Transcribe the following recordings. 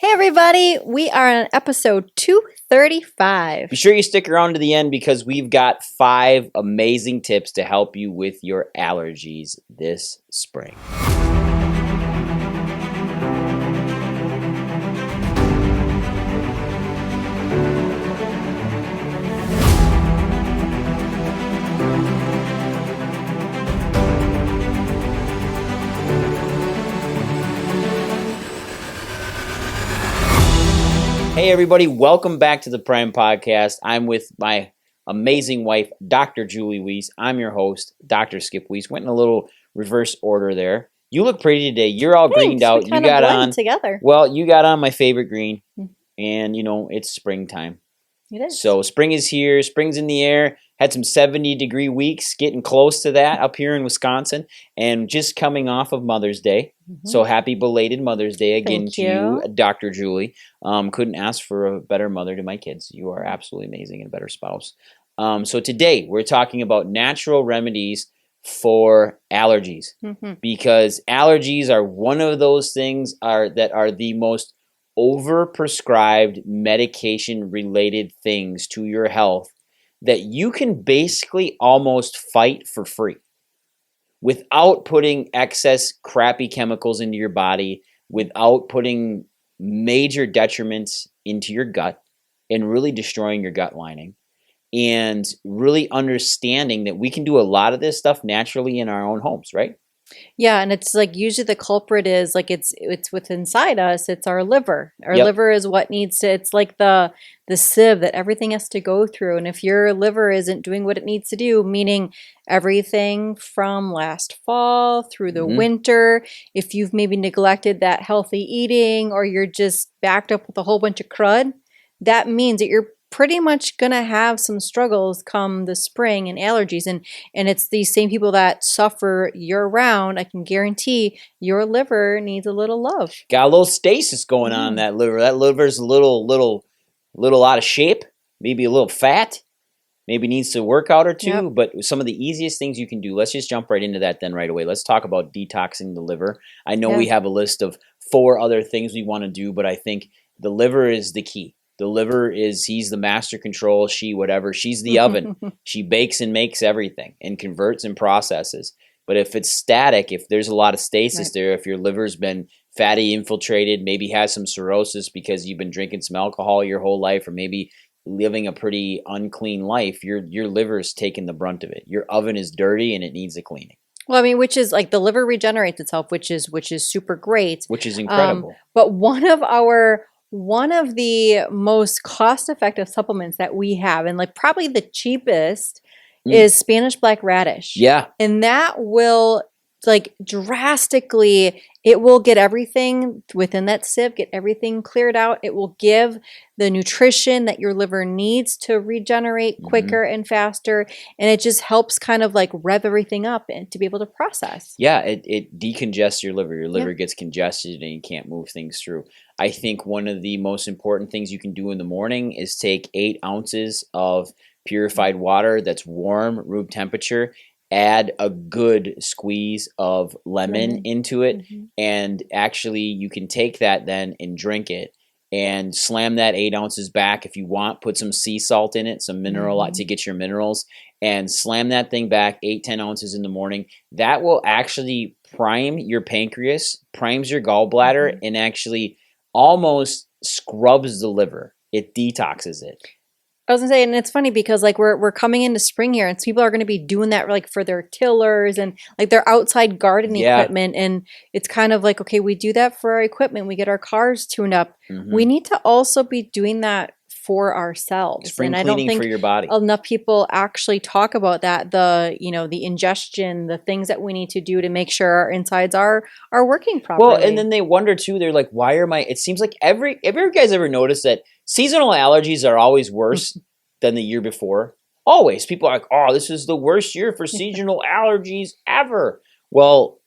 Hey everybody, we are on episode 235. Be sure you stick around to the end because we've got 5 amazing tips to help you with your allergies this spring. Hey everybody, welcome back to the Prime Podcast. I'm with my amazing wife, Dr. Julie Wyss. I'm your host, Dr. Skip Wyss. Went in a little reverse order there. You look pretty today. You're all greened out. We kind of blend together. Well, you got on my favorite green, and it's springtime. It is. So spring is here. Spring's in the air. Had some 70-degree weeks, getting close to that up here in Wisconsin, and just coming off of Mother's Day. So happy belated Mother's Day again to you, Dr. Julie. Couldn't ask for a better mother to my kids. You are absolutely amazing and a better spouse. So today we're talking about natural remedies for allergies, because allergies are one of those things that are the most overprescribed medication-related things to your health that you can basically almost fight for free without putting excess crappy chemicals into your body, without putting major detriments into your gut and really destroying your gut lining, and really understanding that we can do a lot of this stuff naturally in our own homes, right? Yeah, and it's like usually the culprit is like it's what's inside us. It's our liver. Our liver is what needs to. It's like the sieve that everything has to go through. And if your liver isn't doing what it needs to do, meaning everything from last fall through the winter, if you've maybe neglected that healthy eating or you're just backed up with a whole bunch of crud, that means that you're pretty much going to have some struggles come the spring and allergies. And it's these same people that suffer year round. I can guarantee your liver needs a little love. Got a little stasis going on in that liver. That liver's a little out of shape, maybe a little fat, maybe needs to work out or two. But some of the easiest things you can do, let's just jump right into that then right away. Let's talk about detoxing the liver. I know we have a list of 4 other things we want to do, but I think the liver is the key. The liver he's the master control, whatever. She's the oven. She bakes and makes everything and converts and processes. But if it's static, if there's a lot of stasis there, if your liver's been fatty infiltrated, maybe has some cirrhosis because you've been drinking some alcohol your whole life, or maybe living a pretty unclean life, your liver's taking the brunt of it. Your oven is dirty and it needs a cleaning. Well, I mean, which is like the liver regenerates itself, which is super great. Which is incredible. But one of the most cost-effective supplements that we have, and like probably the cheapest, is Spanish black radish. Yeah. And that will like drastically, it will get everything within that sieve, get everything cleared out. It will give the nutrition that your liver needs to regenerate quicker and faster. And it just helps kind of like rev everything up and to be able to process. Yeah, it decongests your liver. Your liver gets congested and you can't move things through. I think one of the most important things you can do in the morning is take 8 ounces of purified water that's warm, room temperature, add a good squeeze of lemon into it, and actually you can take that then and drink it and slam that 8 ounces back if you want. Put some sea salt in it, some mineral to get your minerals, and slam that thing back 8-10 ounces in the morning. That will actually prime your pancreas, primes your gallbladder, and actually almost scrubs the liver. It detoxes it. I was gonna say, and it's funny because like we're coming into spring here, and people are gonna be doing that like for their tillers and like their outside gardening equipment, and it's kind of like, okay, we do that for our equipment, we get our cars tuned up. We need to also be doing that for ourselves. Spring cleaning for your body. Enough people actually talk about that, the ingestion, the things that we need to do to make sure our insides are working properly. Well, and then they wonder too, they're like, why are it seems like have you guys ever noticed that seasonal allergies are always worse than the year before? Always. People are like, oh, this is the worst year for seasonal allergies ever. Well,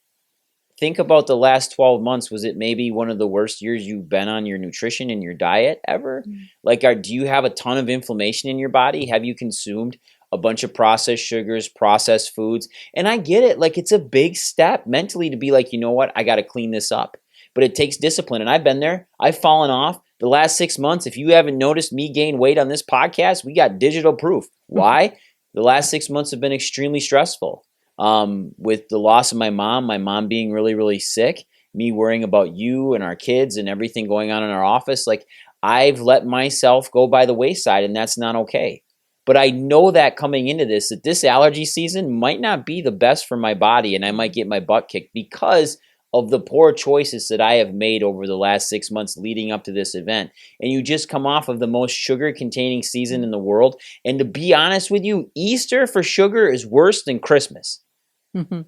think about the last 12 months. Was it maybe one of the worst years you've been on your nutrition and your diet ever? Like, do you have a ton of inflammation in your body? Have you consumed a bunch of processed sugars, processed foods? And I get it. Like, it's a big step mentally to be like, you know what? I got to clean this up. but it takes discipline. And I've been there. I've fallen off. The last 6 months, if you haven't noticed me gain weight on this podcast, we got digital proof. Why? The last 6 months have been extremely stressful. With the loss of my mom being really, really sick, me worrying about you and our kids and everything going on in our office, like I've let myself go by the wayside, and that's not okay. But I know that coming into this, that this allergy season might not be the best for my body, and I might get my butt kicked because of the poor choices that I have made over the last 6 months leading up to this event. And you just come off of the most sugar-containing season in the world. And to be honest with you, Easter for sugar is worse than Christmas.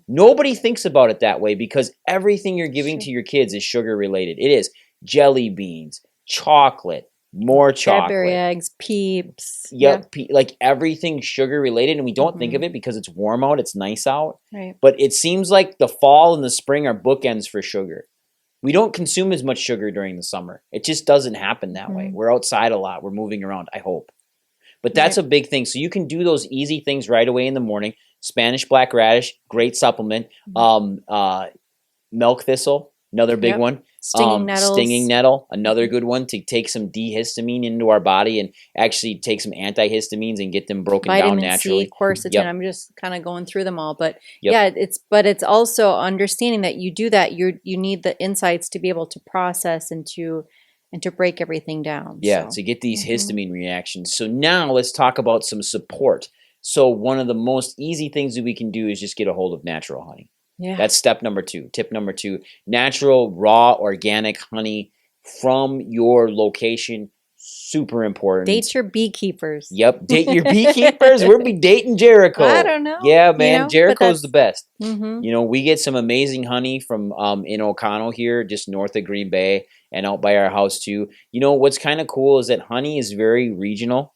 Nobody thinks about it that way because everything you're giving to your kids is sugar-related. It is jelly beans, chocolate, more chocolate. Cadbury eggs, Peeps. Yep, like everything sugar related, and we don't think of it because it's warm out, it's nice out. Right. But it seems like the fall and the spring are bookends for sugar. We don't consume as much sugar during the summer. It just doesn't happen that way. We're outside a lot. We're moving around, I hope. But that's a big thing. So you can do those easy things right away in the morning. Spanish black radish, great supplement. Milk thistle, another big one. Stinging nettles. Stinging nettle, another good one to take some dehistamine into our body and actually take some antihistamines and get them broken down naturally. Vitamin C, quercetin. I'm just kind of going through them all, but it's also understanding that you do that. You need the insights to be able to process and to break everything down. Yeah, to get these histamine reactions. So now let's talk about some support. So one of the most easy things that we can do is just get a hold of natural honey. Yeah. That's step number 2. Tip number 2, natural, raw, organic honey from your location. Super important. Date your beekeepers. Yep. Date your beekeepers. We'll be dating Jericho. I don't know. Yeah, man. Jericho's the best. Mm-hmm. You know, we get some amazing honey from in O'Connell here, just north of Green Bay and out by our house too. You know, what's kind of cool is that honey is very regional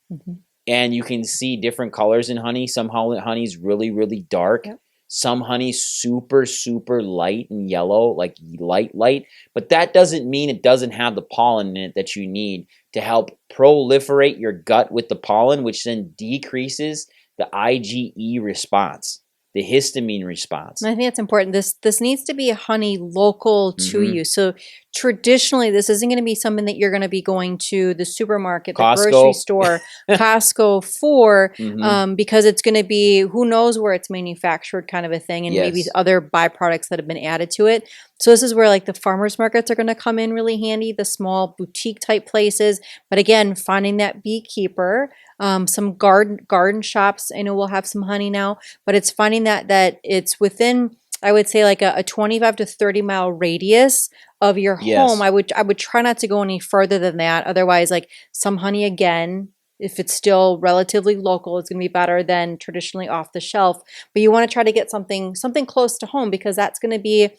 and you can see different colors in honey. Some honey's really, really dark. Yep. Some honey's super, super light and yellow, like light. But that doesn't mean it doesn't have the pollen in it that you need to help proliferate your gut with the pollen, which then decreases the IgE response, the histamine response. I think that's important. This needs to be honey local to you. So traditionally, this isn't going to be something that you're going to be going to the supermarket, the grocery store, Costco for, because it's going to be who knows where it's manufactured kind of a thing, and maybe other byproducts that have been added to it. So this is where like the farmers markets are going to come in really handy, the small boutique type places. But again, finding that beekeeper. Some garden shops, I know will have some honey now, but it's finding that it's within, I would say, like a 25 to 30 mile radius of your home. I would try not to go any further than that. Otherwise, like some honey, again, if it's still relatively local, it's going to be better than traditionally off the shelf. But you want to try to get something close to home, because that's going to be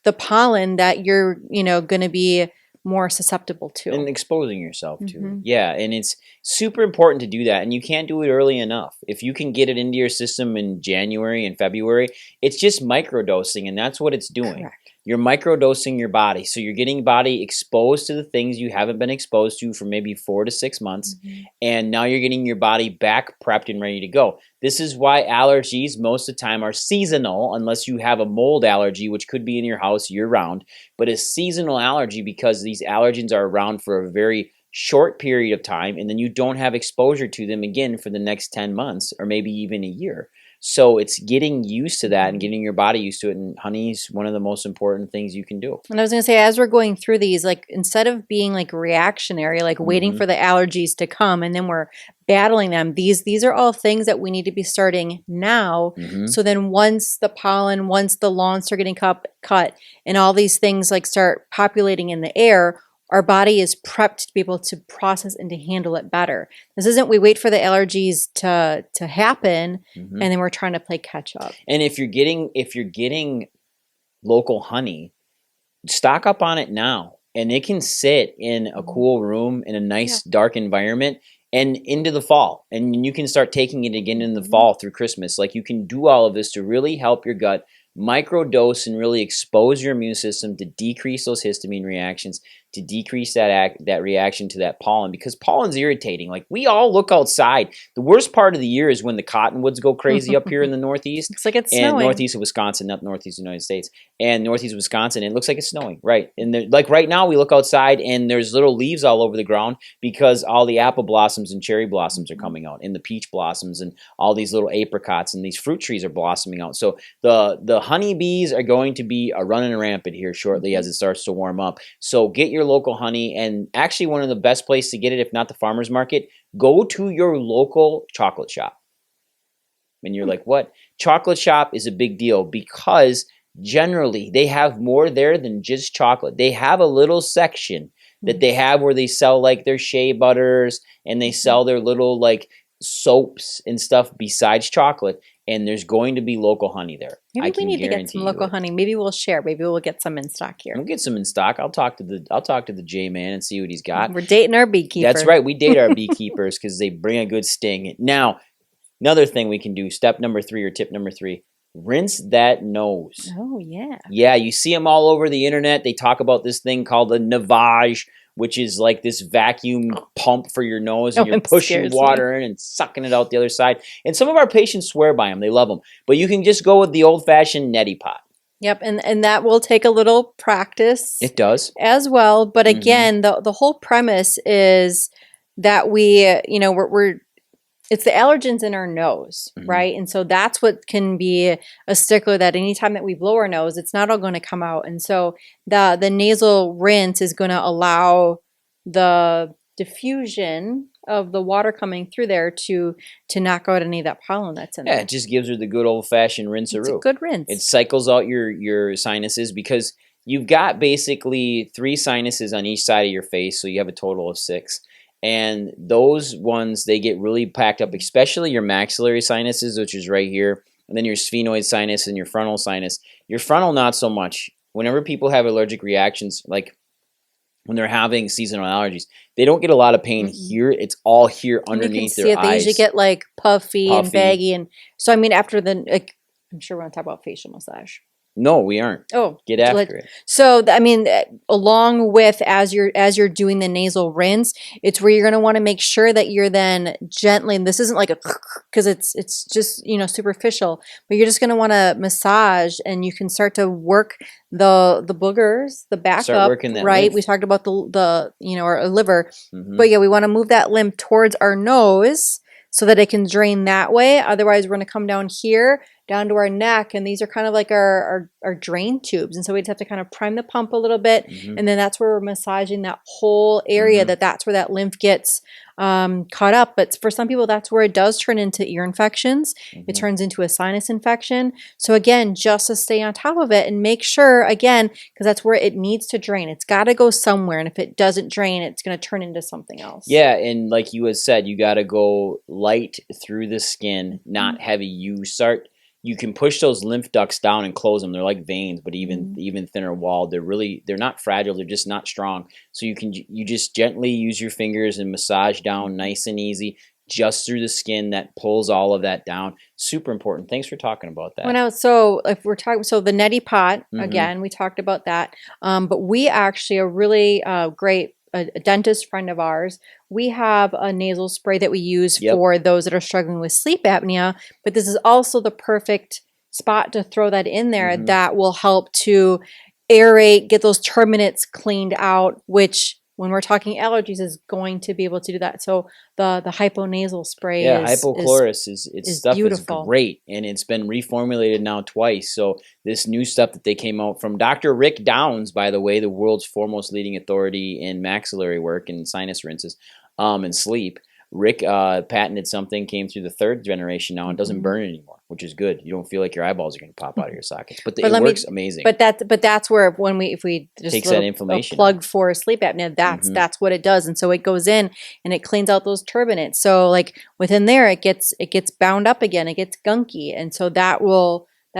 the pollen that you're, going to be more susceptible to. And exposing yourself to. Yeah, and it's super important to do that, and you can't do it early enough. If you can get it into your system in January and February, it's just microdosing, and that's what it's doing. Correct. You're microdosing your body. So you're getting body exposed to the things you haven't been exposed to for maybe 4 to 6 months. And now you're getting your body back prepped and ready to go. This is why allergies most of the time are seasonal, unless you have a mold allergy, which could be in your house year round. But a seasonal allergy, because these allergens are around for a very short period of time, and then you don't have exposure to them again for the next 10 months or maybe even a year. So it's getting used to that and getting your body used to it. And honey's one of the most important things you can do. And I was going to say, as we're going through these, like instead of being like reactionary, like waiting for the allergies to come and then we're battling them, these are all things that we need to be starting now. So then once the pollen, once the lawns are getting cut and all these things like start populating in the air, our body is prepped to be able to process and to handle it better. This isn't we wait for the allergies to happen and then we're trying to play catch up. And if you're getting local honey, stock up on it now. And it can sit in a cool room in a nice dark environment and into the fall. And you can start taking it again in the fall through Christmas. Like you can do all of this to really help your gut microdose and really expose your immune system to decrease those histamine reactions, to decrease that reaction to that pollen, because pollen's irritating. Like, we all look outside. The worst part of the year is when the cottonwoods go crazy up here in the Northeast. Looks like it's and snowing. Northeast of Wisconsin, not Northeast of the United States, and Northeast of Wisconsin. It looks like it's snowing, right? And like right now, we look outside and there's little leaves all over the ground because all the apple blossoms and cherry blossoms are coming out, and the peach blossoms, and all these little apricots and these fruit trees are blossoming out. So the honeybees are going to be running rampant here shortly as it starts to warm up. So get your local honey, and actually one of the best places to get it, if not the farmer's market, go to your local chocolate shop. And you're like, what? Chocolate shop is a big deal because generally they have more there than just chocolate. They have a little section that they have where they sell like their shea butters, and they sell their little like soaps and stuff besides chocolate. And there's going to be local honey there. Maybe we need to get some local honey. Maybe we'll share. Maybe we'll get some in stock here. We'll get some in stock. I'll talk to the J man and see what he's got. We're dating our beekeeper. That's right. We date our beekeepers because they bring a good sting. Now, another thing we can do, step number 3 or tip number 3, rinse that nose. Oh, yeah. Yeah, you see them all over the internet. They talk about this thing called a navage, which is like this vacuum pump for your nose, and you're pushing water in and sucking it out the other side. And some of our patients swear by them. They love them. But you can just go with the old-fashioned neti pot. Yep, and that will take a little practice. It does. As well. But again, the whole premise is that we're it's the allergens in our nose, right? And so that's what can be a stickler, that anytime that we blow our nose, it's not all going to come out. And so the nasal rinse is going to allow the diffusion of the water coming through there to knock out any of that pollen that's in there. Yeah, it just gives her the good old-fashioned rinse-a-roo. It's a good rinse. It cycles out your sinuses, because you've got basically 3 sinuses on each side of your face, so you have a total of 6. And those ones, they get really packed up, especially your maxillary sinuses, which is right here, and then your sphenoid sinus and your frontal sinus. Your frontal, not so much. Whenever people have allergic reactions, like when they're having seasonal allergies, they don't get a lot of pain here. It's all here underneath their eyes. They usually get like puffy and baggy. And so, I mean, after I'm sure we're going to talk about facial massage. No, we aren't. Oh, get after it. So, I mean, along with as you're doing the nasal rinse, it's where you're going to want to make sure that you're then gently, and this isn't like because it's just superficial, but you're just going to want to massage, and you can start to work the boogers, the back start up, working that right? lymph. We talked about the our liver, but yeah, we want to move that lymph towards our nose so that it can drain that way. Otherwise, we're going to come down here, down to our neck, and these are kind of like our drain tubes. And so we just have to kind of prime the pump a little bit, and then that's where we're massaging that whole area, that's where that lymph gets caught up. But for some people, that's where it does turn into ear infections. It turns into a sinus infection. So again, just to stay on top of it and make sure, again, because that's where it needs to drain. It's got to go somewhere, and if it doesn't drain, it's going to turn into something else. Yeah, and like you had said, you got to go light through the skin, not heavy. You can push those lymph ducts down and close them. They're like veins, but even thinner walled. They're not fragile. They're just not strong. So you just gently use your fingers and massage down nice and easy, just through the skin. That pulls all of that down. Super important. Thanks for talking about that. So if we're talking, so the neti pot, again, we talked about that. But we actually are really great. A dentist friend of ours, we have a nasal spray that we use for those that are struggling with sleep apnea, but this is also the perfect spot to throw that in there that will help to aerate, get those turbinates cleaned out, which when we're talking allergies is going to be able to do that. So the hyponasal spray hypochlorous is stuff beautiful. Is great, and it's been reformulated now twice. So this new stuff that they came out from Dr. Rick Downs, by the way, the world's foremost leading authority in maxillary work and sinus rinses and sleep. Rick patented something, came through the 3rd generation now, and doesn't burn anymore, which is good. You don't feel like your eyeballs are going to pop out of your sockets, but it works amazing. But that's where if we just takes that inflammation, a plug for sleep apnea, that's what it does, and so it goes in and it cleans out those turbinates. So like within there, it gets bound up again, it gets gunky, and so that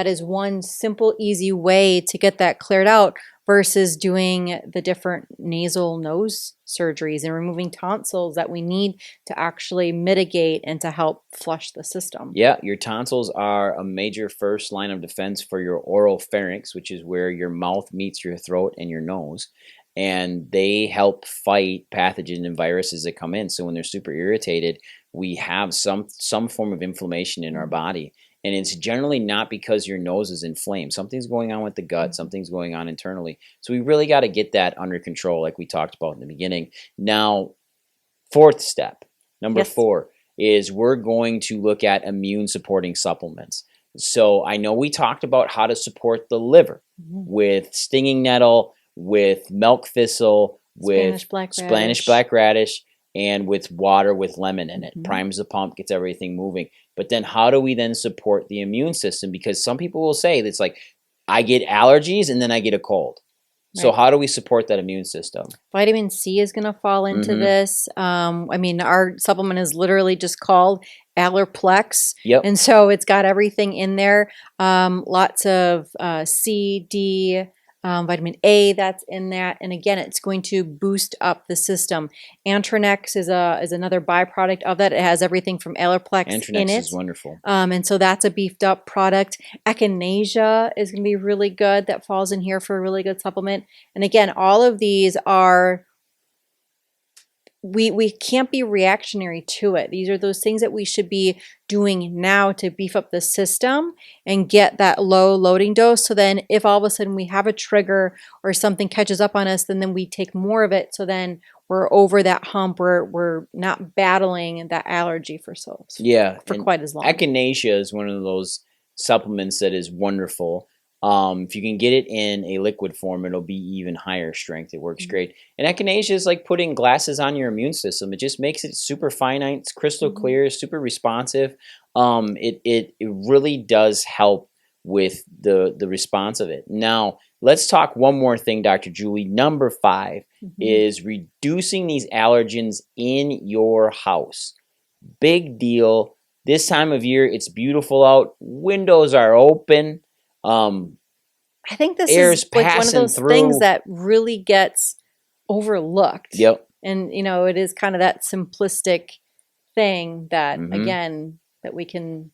is one simple, easy way to get that cleared out versus doing the different nasal nose surgeries and removing tonsils that we need to actually mitigate and to help flush the system. Yeah, your tonsils are a major first line of defense for your oral pharynx, which is where your mouth meets your throat and your nose. and they help fight pathogens and viruses that come in. So when they're super irritated, we have some form of inflammation in our body. And it's generally not because your nose is inflamed. Something's going on with the gut. Something's going on internally. So we really got to get that under control, like we talked about in the beginning. Now, fourth step, number 4, is we're going to look at immune supporting supplements. So I know we talked about how to support the liver with stinging nettle, with milk thistle, with Spanish black radish, and with water with lemon in it. Primes the pump, gets everything moving. But then how do we then support the immune system? Because some people will say it's like, I get allergies and then I get a cold. So how do we support that immune system? Vitamin C is going to fall into this. I mean, our supplement is literally just called Allerplex. And so it's got everything in there. Lots of C, D, vitamin A that's in that. And again, it's going to boost up the system. Antranex is another byproduct of that. It has everything from Allerplex in it. Antranex is wonderful. And so that's a beefed up product. Echinacea is going to be really good. That falls in here for a really good supplement. And again, all of these are, we can't be reactionary to it. These are those things that we should be doing now to beef up the system and get that low loading dose. So then if all of a sudden we have a trigger or something catches up on us, then we take more of it. So then we're over that hump. We're not battling that allergy for quite as long. Echinacea is one of those supplements that is wonderful. If you can get it in a liquid form, it'll be even higher strength. It works great. And echinacea is like putting glasses on your immune system. It just makes it super finite. It's crystal clear, super responsive. It really does help with the response of it. Now, let's talk one more thing, Dr. Julie. Number 5 is reducing these allergens in your house. Big deal. This time of year, it's beautiful out. Windows are open. I think this is like one of those things that really gets overlooked. And it is kind of that simplistic thing that again that we can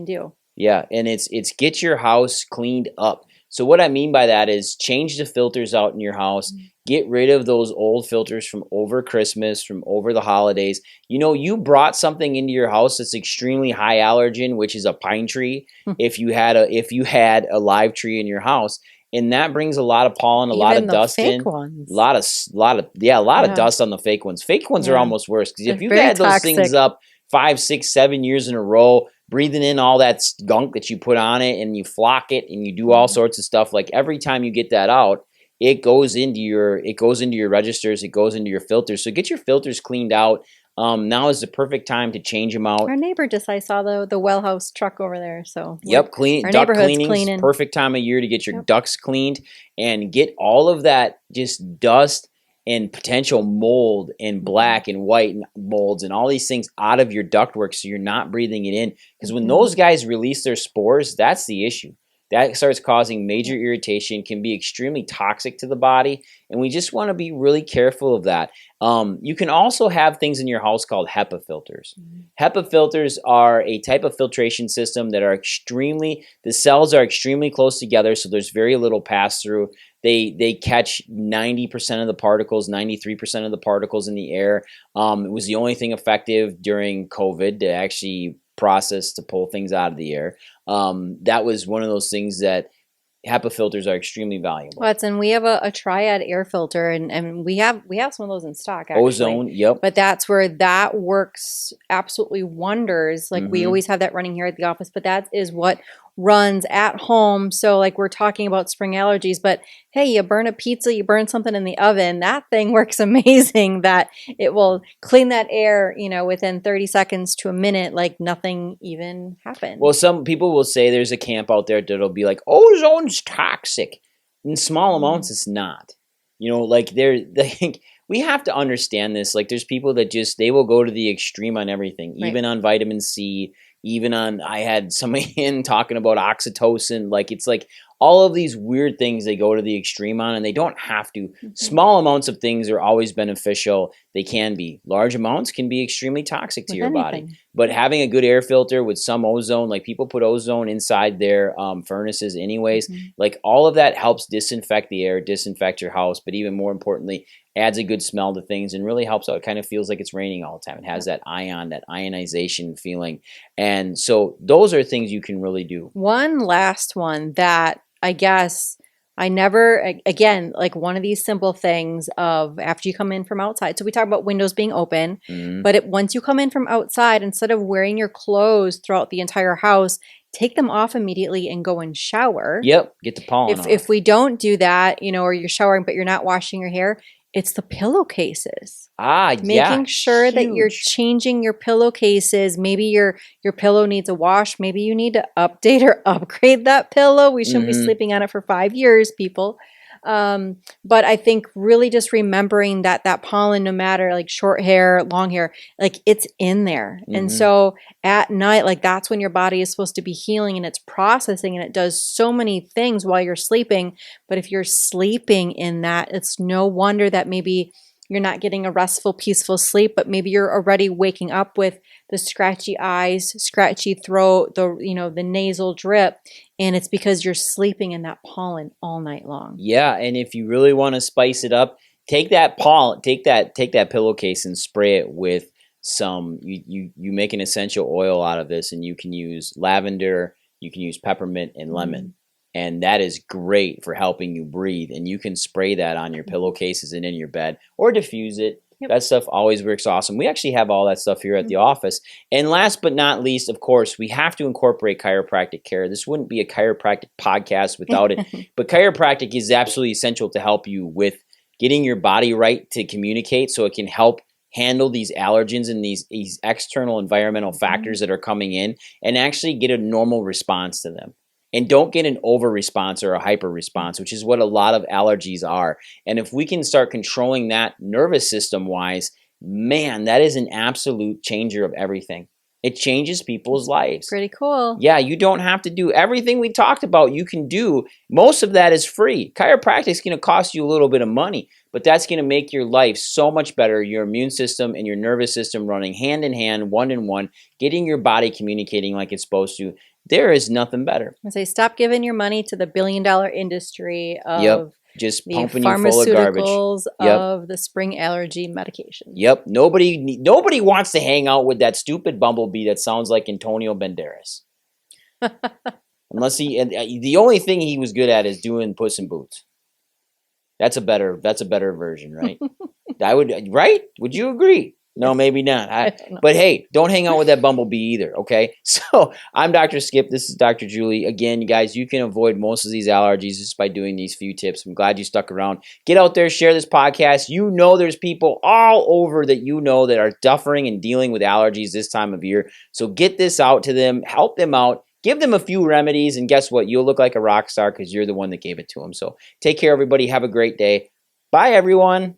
do. Yeah, and it's get your house cleaned up. So what I mean by that is change the filters out in your house. Get rid of those old filters from over Christmas, from over the holidays. You brought something into your house that's extremely high allergen, which is a pine tree. If you had a live tree in your house, and that brings a lot of pollen, a lot of dust in, a lot of dust on the fake ones. Fake ones are almost worse because if you've had those things up 5, 6, 7 years in a row, breathing in all that gunk that you put on it, and you flock it, and you do all sorts of stuff. Like every time you get that out, it goes into your registers, it goes into your filters. So get your filters cleaned out. Now is the perfect time to change them out. Our neighbor I saw the well house truck over there. So duct cleaning, perfect time of year to get your ducts cleaned and get all of that just dust and potential mold and black and white molds and all these things out of your ductwork so you're not breathing it in. Because when those guys release their spores, that's the issue. That starts causing major irritation, can be extremely toxic to the body, and we just want to be really careful of that. You can also have things in your house called HEPA filters. HEPA filters are a type of filtration system that are the cells are extremely close together, so there's very little pass-through. They catch 90% of the particles, 93% of the particles in the air. It was the only thing effective during COVID to actually process to pull things out of the air. That was one of those things that HEPA filters are extremely valuable. And we have a triad air filter, and we have some of those in stock, actually. Ozone, yep. But that's where that works absolutely wonders. Like we always have that running here at the office, but that is what runs at home. So like we're talking about spring allergies, but hey, you burn a pizza, you burn something in the oven, that thing works amazing that it will clean that air, within 30 seconds to a minute, like nothing even happened. Well, some people will say there's a camp out there that'll be like, ozone's toxic. In small amounts, it's not. We have to understand this. Like there's people that they will go to the extreme on everything, even on vitamin C, even on, I had somebody in talking about oxytocin. Like it's like all of these weird things they go to the extreme on, and they don't have to. Small amounts of things are always beneficial. They can be. Large amounts can be extremely toxic to your body. But having a good air filter with some ozone, like people put ozone inside their furnaces anyways, like all of that helps disinfect the air, disinfect your house, but even more importantly, adds a good smell to things and really helps out. It kind of feels like it's raining all the time. It has that ionization feeling. And so those are things you can really do. One last one that I guess I never, again, like one of these simple things of after you come in from outside. So we talk about windows being open, but once you come in from outside, instead of wearing your clothes throughout the entire house, take them off immediately and go and shower. Yep, get the pollen off. If we don't do that, or you're showering but you're not washing your hair, it's the pillowcases. Making sure that you're changing your pillowcases. Maybe your pillow needs a wash. Maybe you need to update or upgrade that pillow. We shouldn't be sleeping on it for 5 years, people. But I think really just remembering that pollen, no matter like short hair, long hair, like it's in there. And so at night, like that's when your body is supposed to be healing and it's processing and it does so many things while you're sleeping. But if you're sleeping in that, it's no wonder that maybe you're not getting a restful, peaceful sleep, but maybe you're already waking up with the scratchy eyes, scratchy throat, the nasal drip, and it's because you're sleeping in that pollen all night long. Yeah, and if you really want to spice it up, take that pillowcase and spray it with some. You make an essential oil out of this, and you can use lavender, you can use peppermint and lemon. And that is great for helping you breathe. And you can spray that on your pillowcases and in your bed or diffuse it. That stuff always works awesome. We actually have all that stuff here at the office. And last but not least, of course, we have to incorporate chiropractic care. This wouldn't be a chiropractic podcast without it. But chiropractic is absolutely essential to help you with getting your body right to communicate so it can help handle these allergens and these external environmental factors that are coming in and actually get a normal response to them. And don't get an over response or a hyper response, which is what a lot of allergies are. And if we can start controlling that nervous system wise, man, that is an absolute changer of everything. It changes people's lives. Pretty cool. Yeah, you don't have to do everything we talked about. You can do. Most of that is free. Chiropractic is going to cost you a little bit of money, but that's going to make your life so much better. Your immune system and your nervous system running hand in hand, one in one, getting your body communicating like it's supposed to. There is nothing better. I say stop giving your money to the billion-dollar industry of just the pumping you full of garbage. Of the spring allergy medication. Yep. Nobody wants to hang out with that stupid bumblebee that sounds like Antonio Banderas. Unless the only thing he was good at is doing Puss in Boots. That's a better version, right? Right? Would you agree? No, maybe not. But hey, don't hang out with that bumblebee either, okay? So I'm Dr. Skip. This is Dr. Julie. Again, you guys, you can avoid most of these allergies just by doing these few tips. I'm glad you stuck around. Get out there, share this podcast. You know there's people all over that that are suffering and dealing with allergies this time of year. So get this out to them. Help them out. Give them a few remedies, and guess what? You'll look like a rock star because you're the one that gave it to them. So take care, everybody. Have a great day. Bye, everyone.